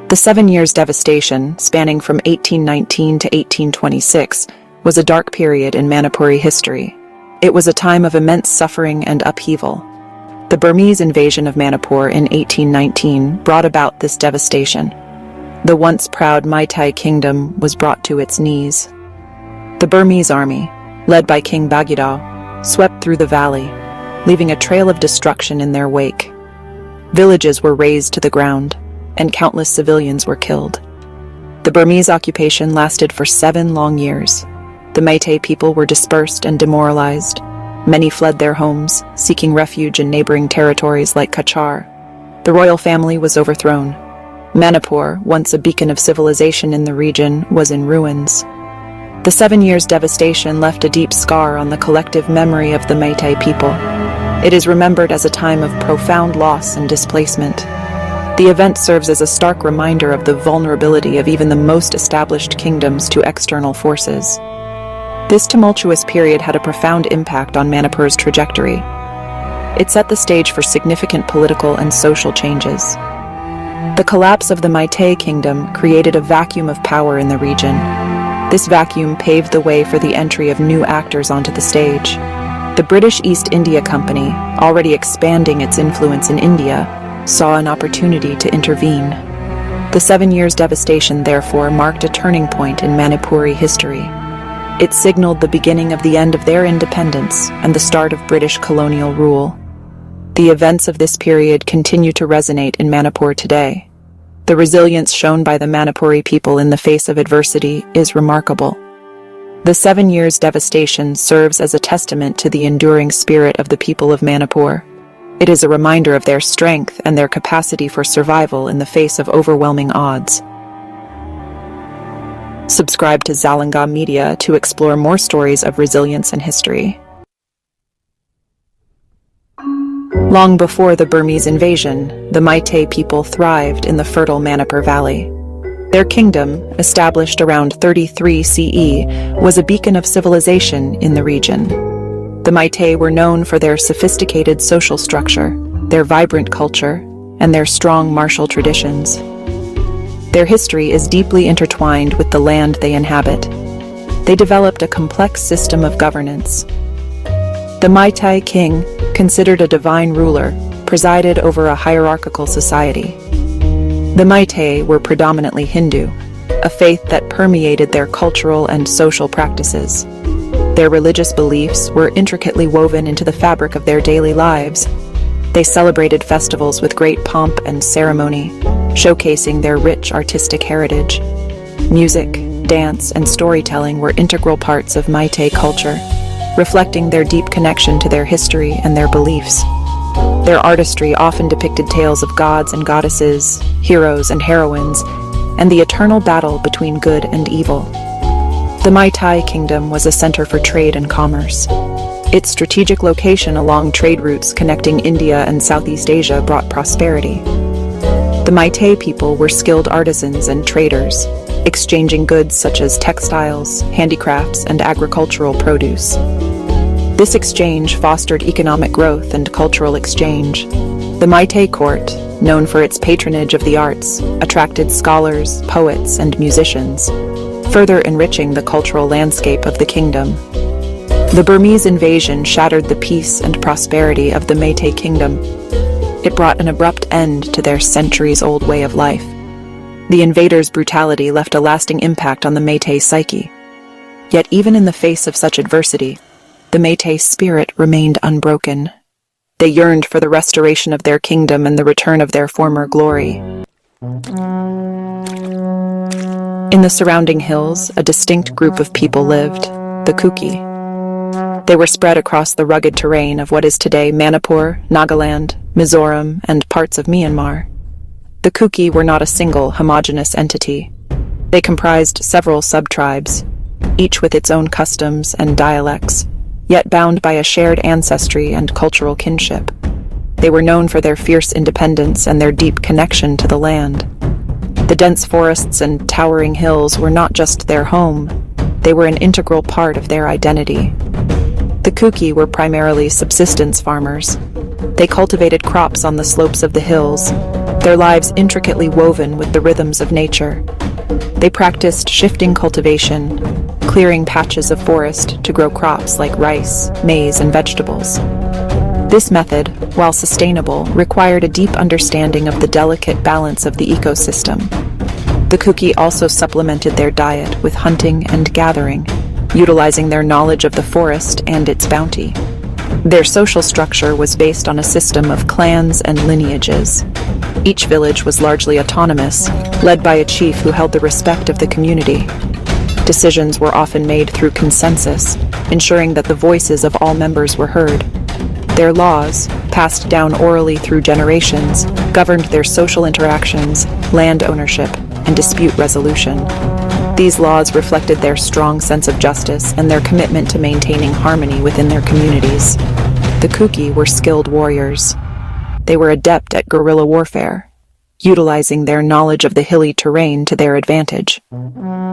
The 7 Years' Devastation, spanning from 1819 to 1826, was a dark period in Manipuri history. It was a time of immense suffering and upheaval. The Burmese invasion of Manipur in 1819 brought about this devastation. The once proud Meitei kingdom was brought to its knees. The Burmese army, led by King Bagidao, swept through the valley, leaving a trail of destruction in their wake. Villages were razed to the ground, and countless civilians were killed. The Burmese occupation lasted for 7 long years. The Meitei people were dispersed and demoralized. Many fled their homes, seeking refuge in neighboring territories like Kachar. The royal family was overthrown. Manipur, once a beacon of civilization in the region, was in ruins. The 7 Years' devastation left a deep scar on the collective memory of the Meitei people. It is remembered as a time of profound loss and displacement. The event serves as a stark reminder of the vulnerability of even the most established kingdoms to external forces. This tumultuous period had a profound impact on Manipur's trajectory. It set the stage for significant political and social changes. The collapse of the Meitei kingdom created a vacuum of power in the region. This vacuum paved the way for the entry of new actors onto the stage. The British East India Company, already expanding its influence in India, saw an opportunity to intervene. The 7 Years' devastation, therefore, marked a turning point in Manipuri history. It signaled the beginning of the end of their independence and the start of British colonial rule. The events of this period continue to resonate in Manipur today. The resilience shown by the Manipuri people in the face of adversity is remarkable. The 7 Years' devastation serves as a testament to the enduring spirit of the people of Manipur. It is a reminder of their strength and their capacity for survival in the face of overwhelming odds. Subscribe to Zalengam Media to explore more stories of resilience and history. Long before the Burmese invasion, the Meitei people thrived in the fertile Manipur Valley. Their kingdom, established around 33 CE, was a beacon of civilization in the region. The Meitei were known for their sophisticated social structure, their vibrant culture, and their strong martial traditions. Their history is deeply intertwined with the land they inhabit. They developed a complex system of governance. The Meitei king, considered a divine ruler, presided over a hierarchical society. The Meitei were predominantly Hindu, a faith that permeated their cultural and social practices. Their religious beliefs were intricately woven into the fabric of their daily lives. They celebrated festivals with great pomp and ceremony, showcasing their rich artistic heritage. Music, dance, and storytelling were integral parts of Meitei culture, reflecting their deep connection to their history and their beliefs. Their artistry often depicted tales of gods and goddesses, heroes and heroines, and the eternal battle between good and evil. The Meitei kingdom was a center for trade and commerce. Its strategic location along trade routes connecting India and Southeast Asia brought prosperity. The Meitei people were skilled artisans and traders, exchanging goods such as textiles, handicrafts, and agricultural produce. This exchange fostered economic growth and cultural exchange. The Meitei court, known for its patronage of the arts, attracted scholars, poets, and musicians, further enriching the cultural landscape of the kingdom. The Burmese invasion shattered the peace and prosperity of the Meitei kingdom. It brought an abrupt end to their centuries-old way of life. The invaders' brutality left a lasting impact on the Meitei psyche. Yet even in the face of such adversity, the Meitei spirit remained unbroken. They yearned for the restoration of their kingdom and the return of their former glory. In the surrounding hills, a distinct group of people lived, the Kuki. They were spread across the rugged terrain of what is today Manipur, Nagaland, Mizoram, and parts of Myanmar. The Kuki were not a single, homogeneous entity. They comprised several sub-tribes, each with its own customs and dialects, yet bound by a shared ancestry and cultural kinship. They were known for their fierce independence and their deep connection to the land. The dense forests and towering hills were not just their home, they were an integral part of their identity. The Kuki were primarily subsistence farmers. They cultivated crops on the slopes of the hills. their lives intricately woven with the rhythms of nature. They practiced shifting cultivation, clearing patches of forest to grow crops like rice, maize, and vegetables. This method, while sustainable, required a deep understanding of the delicate balance of the ecosystem. The Kuki also supplemented their diet with hunting and gathering, utilizing their knowledge of the forest and its bounty. Their social structure was based on a system of clans and lineages. Each village was largely autonomous, led by a chief who held the respect of the community. Decisions were often made through consensus, ensuring that the voices of all members were heard. Their laws, passed down orally through generations, governed their social interactions, land ownership, and dispute resolution. These laws reflected their strong sense of justice and their commitment to maintaining harmony within their communities. The Kuki were skilled warriors. They were adept at guerrilla warfare, utilizing their knowledge of the hilly terrain to their advantage.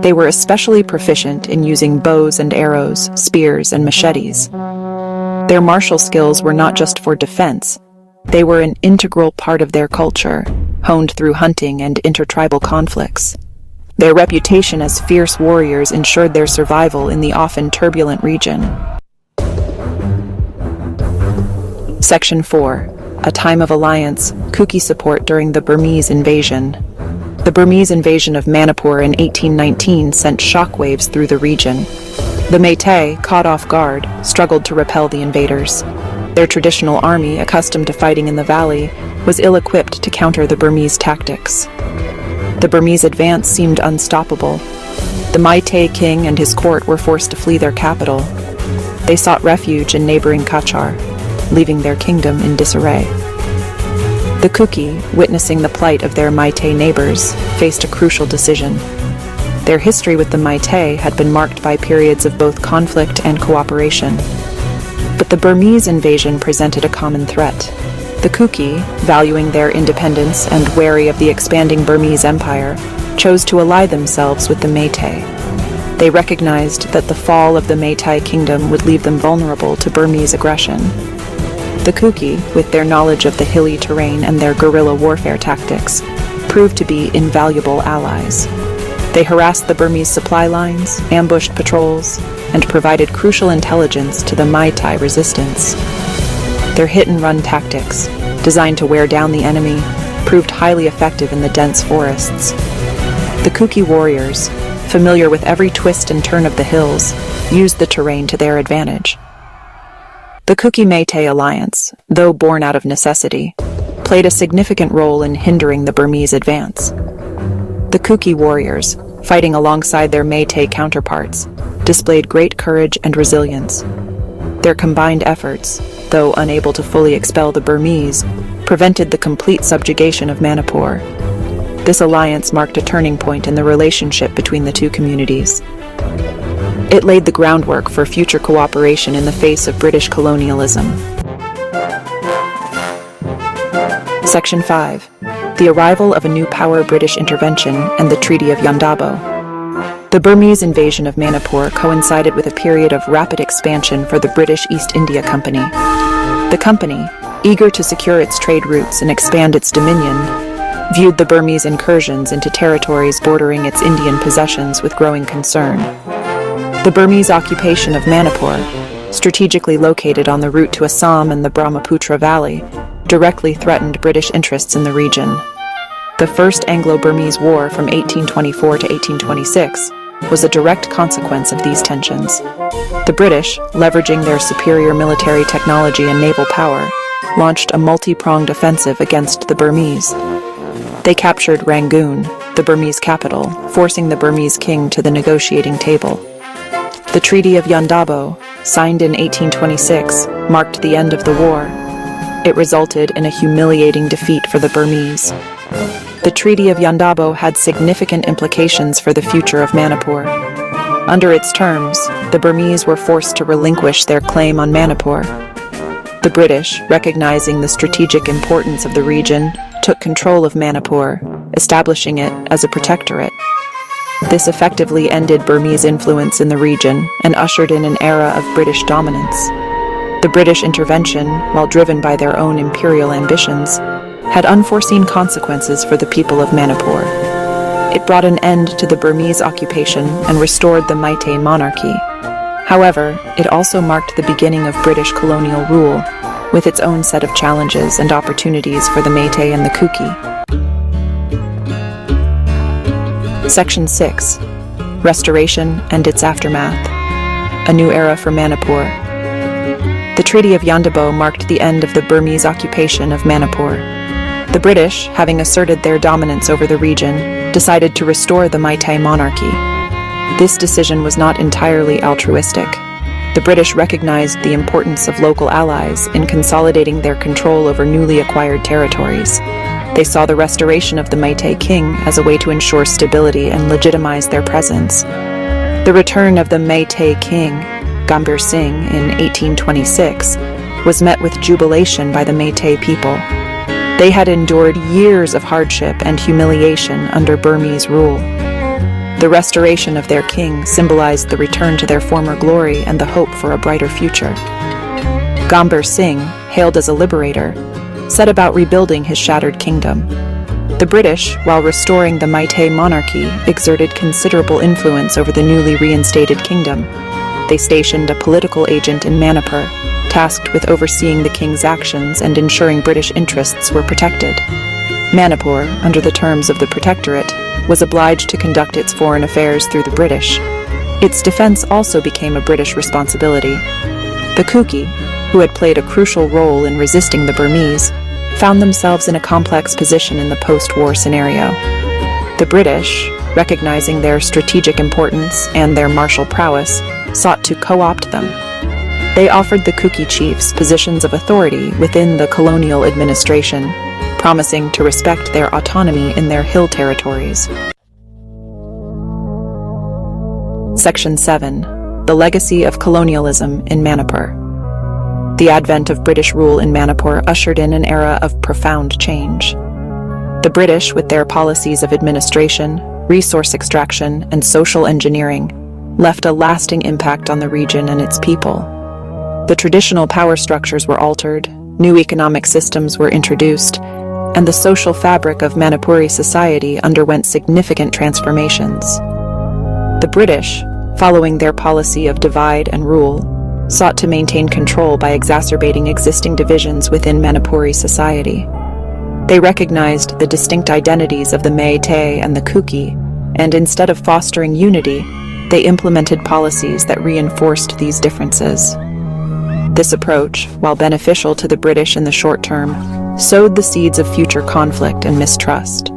They were especially proficient in using bows and arrows, spears, and machetes. Their martial skills were not just for defense. They were an integral part of their culture, honed through hunting and intertribal conflicts. Their reputation as fierce warriors ensured their survival in the often turbulent region. Section 4. A time of alliance, Kuki support during the Burmese invasion. The Burmese invasion of Manipur in 1819 sent shockwaves through the region. The Meitei, caught off guard, struggled to repel the invaders. Their traditional army, accustomed to fighting in the valley, was ill-equipped to counter the Burmese tactics. The Burmese advance seemed unstoppable. The Meitei king and his court were forced to flee their capital. They sought refuge in neighboring Kachar, leaving their kingdom in disarray. The Kuki, witnessing the plight of their Meitei neighbors, faced a crucial decision. Their history with the Meitei had been marked by periods of both conflict and cooperation. But the Burmese invasion presented a common threat. The Kuki, valuing their independence and wary of the expanding Burmese empire, chose to ally themselves with the Meitei. They recognized that the fall of the Meitei kingdom would leave them vulnerable to Burmese aggression. The Kuki, with their knowledge of the hilly terrain and their guerrilla warfare tactics, proved to be invaluable allies. They harassed the Burmese supply lines, ambushed patrols, and provided crucial intelligence to the Meitei resistance. Their hit-and-run tactics, designed to wear down the enemy, proved highly effective in the dense forests. The Kuki warriors, familiar with every twist and turn of the hills, used the terrain to their advantage. The Kuki-Meitei alliance, though born out of necessity, played a significant role in hindering the Burmese advance. The Kuki warriors, fighting alongside their Meitei counterparts, displayed great courage and resilience. Their combined efforts, though unable to fully expel the Burmese, prevented the complete subjugation of Manipur. This alliance marked a turning point in the relationship between the two communities. It laid the groundwork for future cooperation in the face of British colonialism. Section 5. The arrival of a new power, British intervention, and the Treaty of Yandabo. The Burmese invasion of Manipur coincided with a period of rapid expansion for the British East India Company. The company, eager to secure its trade routes and expand its dominion, viewed the Burmese incursions into territories bordering its Indian possessions with growing concern. The Burmese occupation of Manipur, strategically located on the route to Assam and the Brahmaputra Valley, directly threatened British interests in the region. The First Anglo-Burmese War from 1824 to 1826 was a direct consequence of these tensions. The British, leveraging their superior military technology and naval power, launched a multi-pronged offensive against the Burmese. They captured Rangoon, the Burmese capital, forcing the Burmese king to the negotiating table. The Treaty of Yandabo, signed in 1826, marked the end of the war. It resulted in a humiliating defeat for the Burmese. The Treaty of Yandabo had significant implications for the future of Manipur. Under its terms, the Burmese were forced to relinquish their claim on Manipur. The British, recognizing the strategic importance of the region, took control of Manipur, establishing it as a protectorate. This effectively ended Burmese influence in the region and ushered in an era of British dominance. The British intervention, while driven by their own imperial ambitions, had unforeseen consequences for the people of Manipur. It brought an end to the Burmese occupation and restored the Meitei monarchy. However, it also marked the beginning of British colonial rule, with its own set of challenges and opportunities for the Meitei and the Kuki. Section 6. Restoration and its aftermath. A new era for Manipur. The Treaty of Yandabo marked the end of the Burmese occupation of Manipur. The British, having asserted their dominance over the region, decided to restore the Meitei monarchy. This decision was not entirely altruistic. The British recognized the importance of local allies in consolidating their control over newly acquired territories. They saw the restoration of the Meitei king as a way to ensure stability and legitimize their presence. The return of the Meitei king, Gambhir Singh, in 1826, was met with jubilation by the Meitei people. They had endured years of hardship and humiliation under Burmese rule. The restoration of their king symbolized the return to their former glory and the hope for a brighter future. Gambhir Singh, hailed as a liberator, set about rebuilding his shattered kingdom. The British, while restoring the Meitei monarchy, exerted considerable influence over the newly reinstated kingdom. They stationed a political agent in Manipur, tasked with overseeing the king's actions and ensuring British interests were protected. Manipur, under the terms of the protectorate, was obliged to conduct its foreign affairs through the British. Its defense also became a British responsibility. The Kuki, who had played a crucial role in resisting the Burmese, found themselves in a complex position in the post-war scenario. The British, recognizing their strategic importance and their martial prowess, sought to co-opt them. They offered the Kuki chiefs positions of authority within the colonial administration, promising to respect their autonomy in their hill territories. Section 7. The Legacy of Colonialism in Manipur. The advent of British rule in Manipur ushered in an era of profound change. The British, with their policies of administration, resource extraction, and social engineering, left a lasting impact on the region and its people. The traditional power structures were altered, new economic systems were introduced, and the social fabric of Manipuri society underwent significant transformations. The British, following their policy of divide and rule, sought to maintain control by exacerbating existing divisions within Manipuri society. They recognized the distinct identities of the Meitei and the Kuki, and instead of fostering unity, they implemented policies that reinforced these differences. This approach, while beneficial to the British in the short term, sowed the seeds of future conflict and mistrust.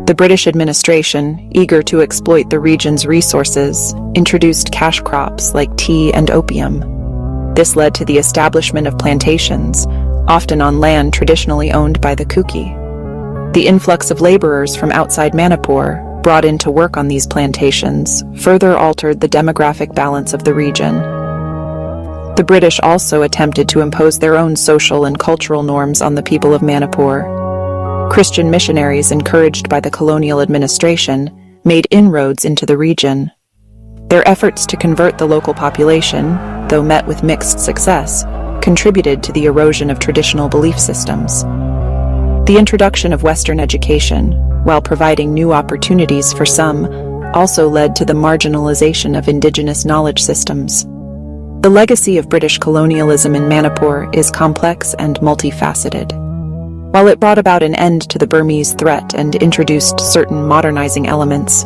The British administration, eager to exploit the region's resources, introduced cash crops like tea and opium. This led to the establishment of plantations, often on land traditionally owned by the Kuki. The influx of laborers from outside Manipur, brought in to work on these plantations, further altered the demographic balance of the region. The British also attempted to impose their own social and cultural norms on the people of Manipur. Christian missionaries, encouraged by the colonial administration, made inroads into the region. Their efforts to convert the local population, though met with mixed success, contributed to the erosion of traditional belief systems. The introduction of Western education, while providing new opportunities for some, also led to the marginalization of indigenous knowledge systems. The legacy of British colonialism in Manipur is complex and multifaceted. While it brought about an end to the Burmese threat and introduced certain modernizing elements,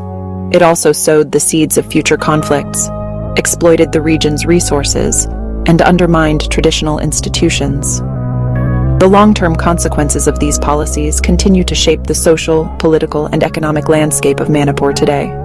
it also sowed the seeds of future conflicts, exploited the region's resources, and undermined traditional institutions. The long-term consequences of these policies continue to shape the social, political, and economic landscape of Manipur today.